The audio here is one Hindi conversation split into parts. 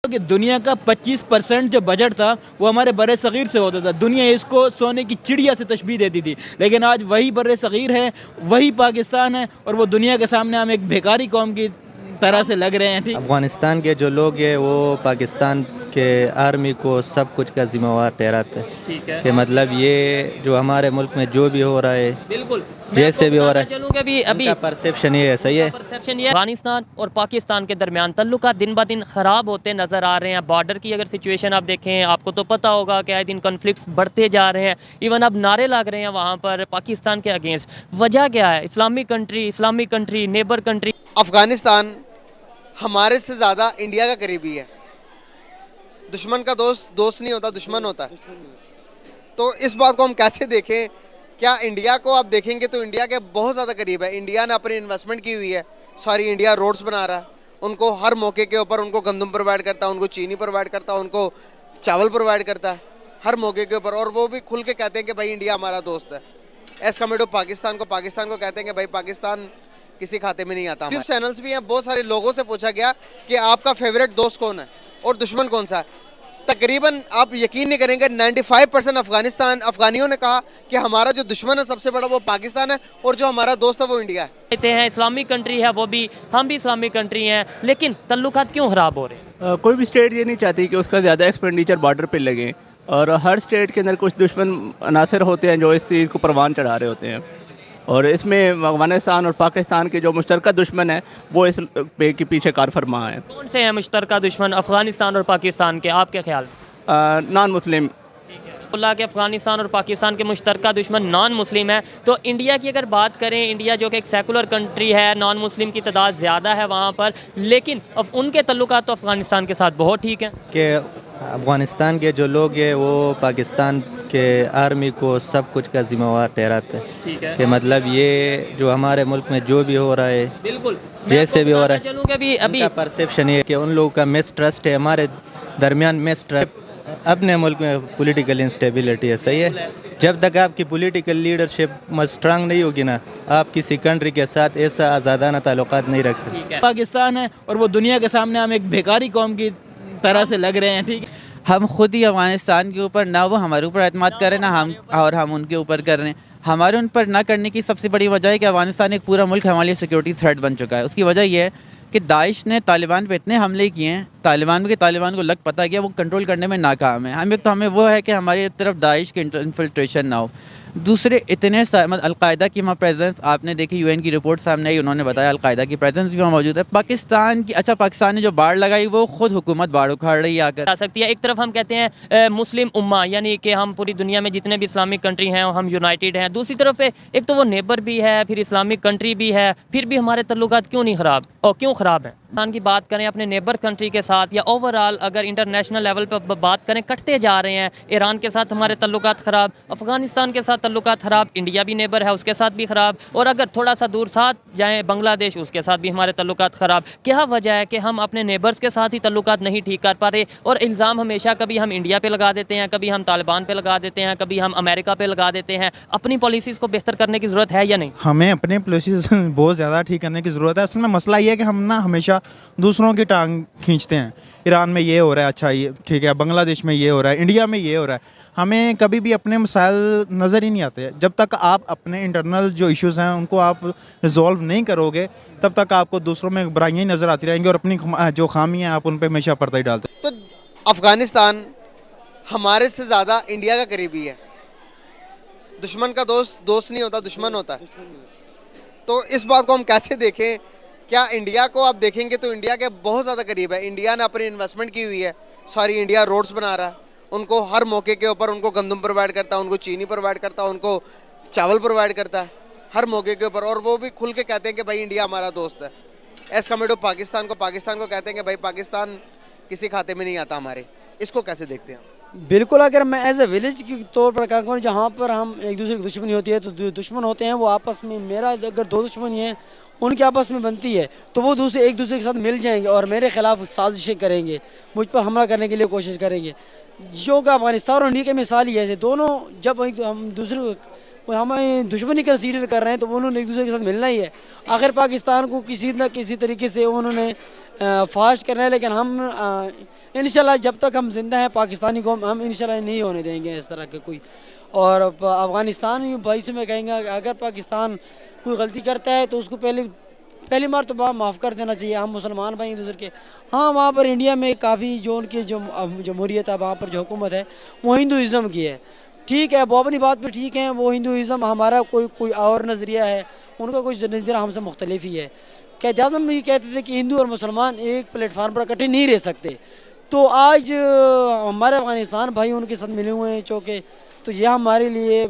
कि दुनिया का 25% जो बजट था वो हमारे बड़े सग़ीर से होता था। दुनिया इसको सोने की चिड़िया से तशबीह देती थी, लेकिन आज वही बड़े सग़ीर है, वही पाकिस्तान है और वो दुनिया के सामने हम एक भिखारी कौम की तरह से लग रहे हैं। ठीक, अफ़गानिस्तान के जो लोग हैं वो पाकिस्तान के आर्मी को सब कुछ का जिम्मेवार ठहराते हैं। ठीक है कि मतलब ये जो हमारे मुल्क में जो भी हो रहा है, बिल्कुल जैसे भी हो रहा है, चलूँ कि अभी परसेप्शन ये है। सही है। परसेप्शन ये अफगानिस्तान और पाकिस्तान के दरमियान तल्लुकात दिन ब दिन ख़राब होते नज़र आ रहे हैं। बॉर्डर की अगर सिचुएशन आप देखें, आपको तो पता होगा कि आए दिन कॉन्फ्लिक्ट्स बढ़ते जा रहे हैं। इवन अब नारे लग रहे हैं वहाँ पर पाकिस्तान के अगेंस्ट। वजह क्या है? Islamic country, neighbour country. Afghanistan हमारे से ज़्यादा इंडिया का करीबी है। दुश्मन का दोस्त नहीं होता, दुश्मन होता है। तो इस बात को हम कैसे देखें? क्या इंडिया को आप देखेंगे तो इंडिया के बहुत ज़्यादा करीब है। इंडिया ने अपनी इन्वेस्टमेंट की हुई है, सारी इंडिया रोड्स बना रहा है, उनको हर मौके के ऊपर उनको गंदम प्रोवाइड करता है, उनको चीनी प्रोवाइड करता है, उनको चावल प्रोवाइड करता है हर मौके के ऊपर। और वो भी खुल के कहते हैं कि भाई इंडिया हमारा दोस्त है। एज कम्पेयर टू पाकिस्तान को कहते हैं कि भाई पाकिस्तान किसी खाते में नहीं आता। न्यूज़ चैनल्स भी हैं, बहुत सारे लोगों से पूछा गया कि आपका फेवरेट दोस्त कौन है और दुश्मन कौन सा है। तकरीबन आप यकीन नहीं करेंगे 95% अफगानियों ने कहा कि हमारा जो दुश्मन है सबसे बड़ा वो पाकिस्तान है और जो हमारा दोस्त है वो इंडिया है। कहते हैं इस्लामिक कंट्री है, वो भी हम भी इस्लामिक कंट्री हैं, लेकिन तल्लुकात क्यों ख़राब हो रहे हैं? कोई भी स्टेट ये नहीं चाहती कि उसका ज़्यादा एक्सपेंडिचर बॉर्डर पे लगे, और हर स्टेट के अंदर कुछ दुश्मन अनासर होते हैं जो इस चीज़ को परवान चढ़ा रहे होते हैं। और इसमें अफगानिस्तान और पाकिस्तान के जो मुश्तरका दुश्मन है वो इस पे के पीछे कार फरमा है। कौन से हैं मुश्तरका दुश्मन अफगानिस्तान और पाकिस्तान के आपके ख्याल? Non Muslim. अल्लाह के अफगानिस्तान और पाकिस्तान के मुश्तरका दुश्मन नॉन मुस्लिम है। तो इंडिया की अगर बात करें, इंडिया जो कि एक सेकुलर कंट्री है, नॉन मुस्लिम की तादाद ज़्यादा है वहाँ पर, लेकिन अब उनके तल्लुकात तो अफगानिस्तान के साथ बहुत ठीक हैं। कि अफ़गानिस्तान के जो लोग हैं वो पाकिस्तान के आर्मी को सब कुछ का जिम्मेवार ठहराते हैं। ठीक है। कि मतलब ये जो हमारे मुल्क में जो भी हो रहा है, बिल्कुल जैसे भी हो रहा है, चलूँ कि अभी परसेप्शन ये है कि उन लोगों का मिसट्रस्ट है, हमारे दरमियान मिसट्रस्ट। अपने मुल्क में पॉलिटिकल इंस्टेबिलिटी है। सही है। जब तक आपकी पॉलिटिकल लीडरशिप स्ट्रांग नहीं होगी ना, आप किसी कंट्री के साथ ऐसा आज़ादाना ताल्लुकात नहीं रख सकते। पाकिस्तान है और वो दुनिया के सामने हम एक भिखारी कौम की तरह से लग रहे हैं। ठीक है, हम खुद ही अफगानिस्तान के ऊपर ना वो हमारे ऊपर एतमाद करें ना हम उनके ऊपर कर रहे हैं। हमारे उन पर ना करने की सबसे बड़ी वजह है कि अफगानिस्तान एक पूरा मुल्क हमारे लिए सिक्योरिटी थ्रेट बन चुका है। उसकी वजह यह है कि दाइश ने तालिबान पे इतने हमले किए हैं, तालिबान को लग पता गया वो कंट्रोल करने में नाकाम है। हमें वो है कि हमारी तरफ दाइश की इन्फिल्ट्रेशन ना हो। दूसरे इतने अलकायदा की वहाँ प्रेजेंस आपने देखी, यूएन की रिपोर्ट सामने आई, उन्होंने बताया अलकायदा की प्रेजेंस भी वहाँ मौजूद है। पाकिस्तान ने जो बाढ़ लगाई वो खुद हुकूमत बाढ़ उखाड़ रही है आकर। आ सकती है। एक तरफ हम कहते हैं मुस्लिम उम्मा, यानी कि हम पूरी दुनिया में जितने भी इस्लामिक कंट्री हैं हम यूनाइटेड हैं। दूसरी तरफ एक तो वो नेबर भी है, फिर इस्लामिक कंट्री भी है, फिर भी हमारे तल्लुकात क्यों नहीं ख़राब और क्यों ख़राब हैं? पाकिस्तान की बात करें अपने नेबर कंट्री के साथ या ओवरऑल अगर इंटरनेशनल लेवल पर बात करें, कटते जा रहे हैं। ईरान के साथ हमारे तल्लुकात ख़राब, अफगानिस्तान के साथ तल्लुकात ख़राब, इंडिया भी नेबर है उसके साथ भी ख़राब, और अगर थोड़ा सा दूर साथ जाएँ बांग्लादेश, उसके साथ भी हमारे तल्लुकात ख़राब। क्या वजह है कि हम अपने नेबर्स के साथ ही तल्लुकात नहीं ठीक कर पा रहे? और इल्ज़ाम हमेशा कभी हम इंडिया पे लगा देते हैं, कभी हम तालिबान पे लगा देते हैं, कभी हम अमेरिका पे लगा देते हैं। अपनी पॉलिसीज़ को बेहतर करने की ज़रूरत है या नहीं? हमें अपने पॉलिसीज़ बहुत ज़्यादा ठीक करने की ज़रूरत है। असल में मसला ये है कि हम ना हमेशा दूसरों की टांग खींचते हैं। ईरान में ये हो रहा है, अच्छा ये ठीक है, बांग्लादेश में ये हो रहा है, इंडिया में ये हो रहा है। हमें कभी भी अपने मसाइल नज़र ही नहीं आते। जब तक आप अपने इंटरनल जो इश्यूज़ हैं उनको आप रिजॉल्व नहीं करोगे, तब तक आपको दूसरों में बुराइयाँ ही नज़र आती रहेंगी और अपनी जो खामियाँ आप उन पर हमेशा पर्दा ही डालते। तो अफगानिस्तान हमारे से ज़्यादा इंडिया का करीबी है। दुश्मन का दोस्त नहीं होता, दुश्मन होता है। तो इस बात को हम कैसे देखें? क्या इंडिया को आप देखेंगे तो इंडिया के बहुत ज़्यादा करीब है। इंडिया ने अपनी इन्वेस्टमेंट की हुई है, सारी इंडिया रोड्स बना रहा है, उनको हर मौके के ऊपर उनको गंदम प्रोवाइड करता है, उनको चीनी प्रोवाइड करता है, उनको चावल प्रोवाइड करता है हर मौके के ऊपर। और वो भी खुल के कहते हैं कि भाई इंडिया हमारा दोस्त है। एज कम्पेयर टू पाकिस्तान को कहते हैं कि भाई पाकिस्तान किसी खाते में नहीं आता हमारे। इसको कैसे देखते हैं? बिल्कुल, अगर मैं एज ए विलेज के तौर पर कहूँ करूँ, जहाँ पर हम एक दूसरे की दुश्मनी होती है, तो दुश्मन होते हैं वो आपस में। मेरा अगर दो दुश्मनी हैं उनकी आपस में बनती है तो वो एक दूसरे के साथ मिल जाएंगे और मेरे खिलाफ साजिशें करेंगे, मुझ पर हमला करने के लिए कोशिश करेंगे। जो कि अफगानिस्तान और इंडिया की मिसाल ही है। दोनों जब हम दूसरे वो हमें दुश्मनी कंसीडर कर रहे हैं, तो उन्होंने एक दूसरे के साथ मिलना ही है। आखिर पाकिस्तान को किसी न किसी तरीके से उन्होंने फास्ट करना है, लेकिन हम इंशाल्लाह जब तक हम जिंदा हैं पाकिस्तानी को हम इंशाल्लाह नहीं होने देंगे इस तरह के कोई। और अफ़गानिस्तान भाई से मैं कहेंगे अगर पाकिस्तान कोई गलती करता है तो उसको पहली बार तो माफ़ कर देना चाहिए। हम मुसलमान भाई एक दूसरे के। हाँ, वहाँ पर इंडिया में काफ़ी जो उनकी जो जमहूरियत है, वहाँ पर जो हुकूमत है वो हिंदुज़म की है। ठीक है, वो अपनी बात पे ठीक है, वो हिंदुज़म, हमारा कोई और नज़रिया है, उनका कोई नज़रिया हमसे मुख्तलिफ ही है। क़ायद आज़म ये कहते थे कि हिंदू और मुसलमान एक प्लेटफार्म पर इकट्ठे नहीं रह सकते। तो आज हमारे अफ़गानिस्तान भाई उनके साथ मिले हुए हैं चौके, तो यह हमारे लिए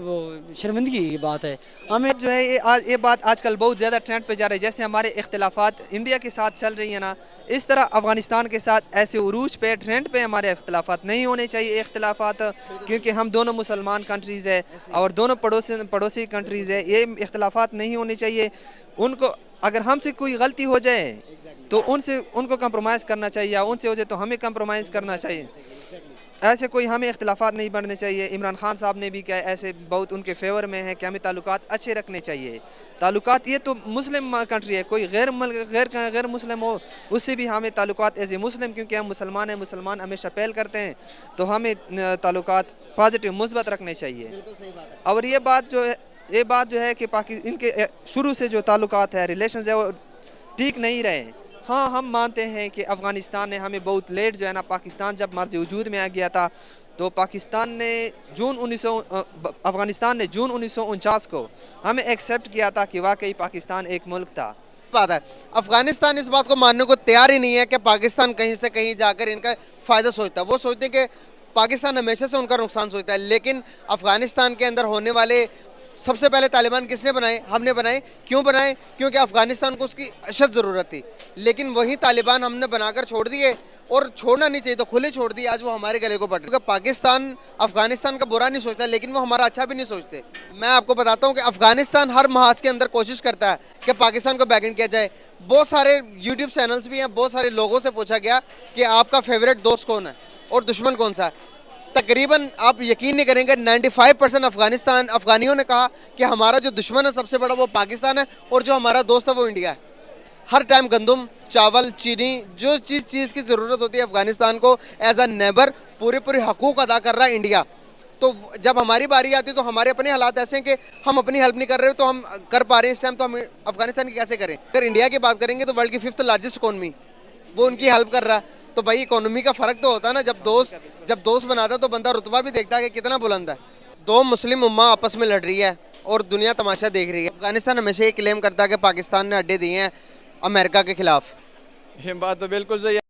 शर्मिंदगी की बात है। हमें जो है ये बात आजकल बहुत ज़्यादा ट्रेंड पे जा रही है। जैसे हमारे इख्तिलाफात इंडिया के साथ चल रही है ना, इस तरह अफ़गानिस्तान के साथ ऐसे उरूज पे ट्रेंड पे हमारे इख्तिलाफात नहीं होने चाहिए। इख्तिलाफात क्योंकि हम दोनों मुसलमान कंट्रीज़ है और दोनों पड़ोसी कंट्रीज़ है, ये इख्तिलाफात नहीं होने चाहिए। उनको अगर हमसे कोई गलती हो जाए तो उनको कंप्रोमाइज़ करना चाहिए, या उनसे हो जाए तो हमें कंप्रोमाइज़ करना चाहिए। ऐसे कोई हमें इख्तिलाफात नहीं बढ़ने चाहिए। इमरान खान साहब ने भी क्या ऐसे बहुत उनके फेवर में है कि हमें ताल्लुकात अच्छे रखने चाहिए। ताल्लुकात ये तो मुस्लिम कंट्री है, कोई गैर मुस्लिम हो उससे भी हमें ताल्लुकात एज ए मुस्लिम, क्योंकि हम मुसलमान हैं, मुसलमान हमेशा पहल करते हैं, तो हमें ताल्लुकात पॉजिटिव मुस्बत रखने चाहिए। और ये बात जो है कि इनके शुरू से जो ताल्लुकात है, रिलेशन है, वो ठीक नहीं रहे। हाँ, हम मानते हैं कि अफ़गानिस्तान ने हमें बहुत लेट जो है ना, पाकिस्तान जब मर्ज वजूद में आ गया था तो अफ़गानिस्तान ने जून 1949 को हमें एक्सेप्ट किया था कि वाकई पाकिस्तान एक मुल्क था। बात है, अफगानिस्तान इस बात को मानने को तैयार ही नहीं है कि पाकिस्तान कहीं से कहीं जाकर इनका फ़ायदा सोचता है। वो सोचते हैं कि पाकिस्तान हमेशा से उनका नुकसान सोचता है। लेकिन अफगानिस्तान के अंदर होने वाले सबसे पहले तालिबान किसने बनाए? हमने बनाए। क्यों बनाए? क्योंकि अफगानिस्तान को उसकी अशद ज़रूरत थी, लेकिन वही तालिबान हमने बनाकर छोड़ दिए, और छोड़ना नहीं चाहिए तो खुले छोड़ दिए। आज वो हमारे गले को पड़ रहे। पाकिस्तान अफगानिस्तान का बुरा नहीं सोचता, लेकिन वो हमारा अच्छा भी नहीं सोचते। मैं आपको बताता हूँ कि अफगानिस्तान हर महाज के अंदर कोशिश करता है कि पाकिस्तान को बैकएंड किया जाए। बहुत सारे यूट्यूब चैनल्स भी हैं, बहुत सारे लोगों से पूछा गया कि आपका फेवरेट दोस्त कौन है और दुश्मन कौन सा है। तकरीबन आप यकीन नहीं करेंगे 95% अफगानियों ने कहा कि हमारा जो दुश्मन है सबसे बड़ा वो पाकिस्तान है, और जो हमारा दोस्त है वो इंडिया है। हर टाइम गंदम, चावल, चीनी, जो चीज़ की ज़रूरत होती है अफगानिस्तान को एज अ नेबर पूरे हकूक़ अदा कर रहा है इंडिया। तो जब हमारी बारी आती है तो हमारे अपने हालात ऐसे हैं कि हम अपनी हेल्प नहीं कर रहे, तो हम कर पा रहे हैं इस टाइम, तो हम अफगानिस्तान की कैसे करें? अगर इंडिया की बात करेंगे तो वर्ल्ड की 5th लार्जेस्ट इकोनॉमी, वो उनकी हेल्प कर रहा है। तो भाई इकोनॉमी का फ़र्क तो होता है ना, जब दोस्त बनाता है तो बंदा रुतबा भी देखता है कि कितना बुलंद है। दो मुस्लिम उम्मा आपस में लड़ रही है और दुनिया तमाशा देख रही है। अफगानिस्तान हमेशा ये क्लेम करता है कि पाकिस्तान ने अड्डे दिए हैं अमेरिका के खिलाफ। ये बात तो बिल्कुल सही है।